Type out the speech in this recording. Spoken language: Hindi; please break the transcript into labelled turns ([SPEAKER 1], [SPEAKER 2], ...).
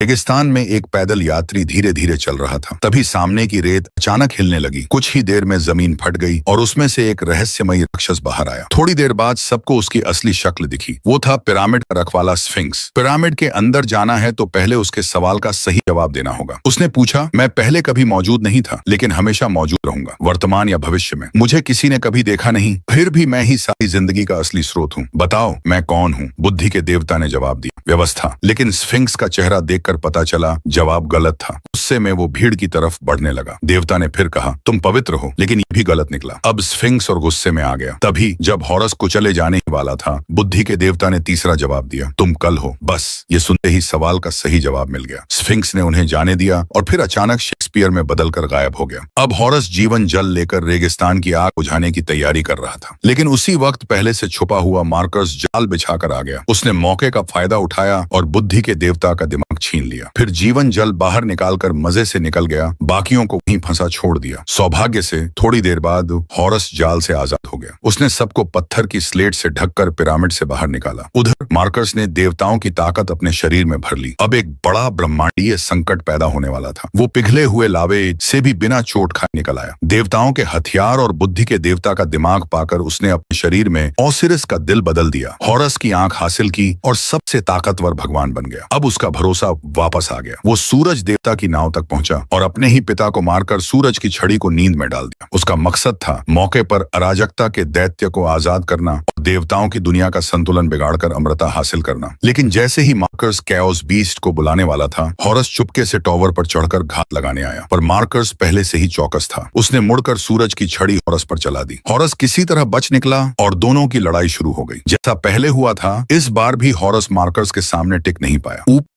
[SPEAKER 1] रेगिस्तान में एक पैदल यात्री धीरे धीरे चल रहा था। तभी सामने की रेत अचानक हिलने लगी। कुछ ही देर में जमीन फट गई और उसमें से एक रहस्यमयी राक्षस बाहर आया। थोड़ी देर बाद सबको उसकी असली शक्ल दिखी। वो था पिरामिड का रखवाला स्फिंक्स। पिरामिड के अंदर जाना है तो पहले उसके सवाल का सही जवाब देना होगा। उसने पूछा, मैं पहले कभी मौजूद नहीं था, लेकिन हमेशा मौजूद रहूंगा, वर्तमान या भविष्य में। मुझे किसी ने कभी देखा नहीं, फिर भी मैं ही सारी जिंदगी का असली स्रोत हूँ। बताओ मैं कौन हूँ? बुद्धि के देवता ने जवाब दिया, व्यवस्था। लेकिन स्फिंक्स का चेहरा देखकर पता चला जवाब गलत था। गुस्से में वो भीड़ की तरफ बढ़ने लगा। देवता ने फिर कहा, तुम पवित्र हो, लेकिन ये भी गलत निकला। अब स्फिंक्स और गुस्से में आ गया। तभी जब हॉरस को चले जाने ही वाला था, बुद्धि के देवता ने तीसरा जवाब दिया, तुम कल हो। बस ये सुनते ही सवाल का सही जवाब मिल गया। स्फिंक्स ने उन्हें जाने दिया और फिर अचानक शेक्सपियर में बदलकर गायब हो गया। अब हॉरस जीवन जल लेकर रेगिस्तान की आग बुझाने की तैयारी कर रहा था, लेकिन उसी वक्त पहले से छुपा हुआ मार्कस जाल बिछाकर आ गया। उसने मौके का फायदा उठाया और बुद्धि के देवता का दिमाग छीन लिया। फिर जीवन जल बाहर निकालकर मजे से निकल गया, बाकियों को वहीं फंसा छोड़ दिया। सौभाग्य से थोड़ी देर बाद हॉरस जाल से आजाद हो गया। उसने सबको पत्थर की स्लेट से ढककर पिरामिड से बाहर निकाला। उधर मार्कस ने देवताओं की ताकत अपने शरीर में भर ली। अब एक बड़ा ब्रह्मांडीय संकट पैदा होने वाला था। वो पिघले हुए लावे से भी बिना चोट खाए निकल आया। देवताओं के हथियार और बुद्धि के देवता का दिमाग पाकर उसने अपने शरीर में ओसिरिस का दिल बदल दिया, हॉरस की आंख हासिल की और सबसे ताकतवर भगवान बन गया। अब उसका भरोसा वापस आ गया। वो सूरज देवता की नाव तक पहुंचा और अपने ही पिता को मारकर सूरज की छड़ी को नींद में डाल दिया। उसका मकसद था मौके पर अराजकता के दैत्य को आजाद करना और देवताओं की दुनिया का संतुलन बिगाड़कर अमरता हासिल करना। लेकिन जैसे ही मार्कस कैओस बीस्ट को बुलाने वाला था, हॉरस चुपके से टॉवर पर चढ़कर घात लगाने आया। पर मार्कस पहले से ही चौकस था। उसने मुड़कर सूरज की छड़ी हॉरस पर चला दी। हॉरस किसी तरह बच निकला और दोनों की लड़ाई शुरू हो गई। जैसा पहले हुआ था, इस बार भी हॉरस मार्कस के सामने टिक नहीं पाया।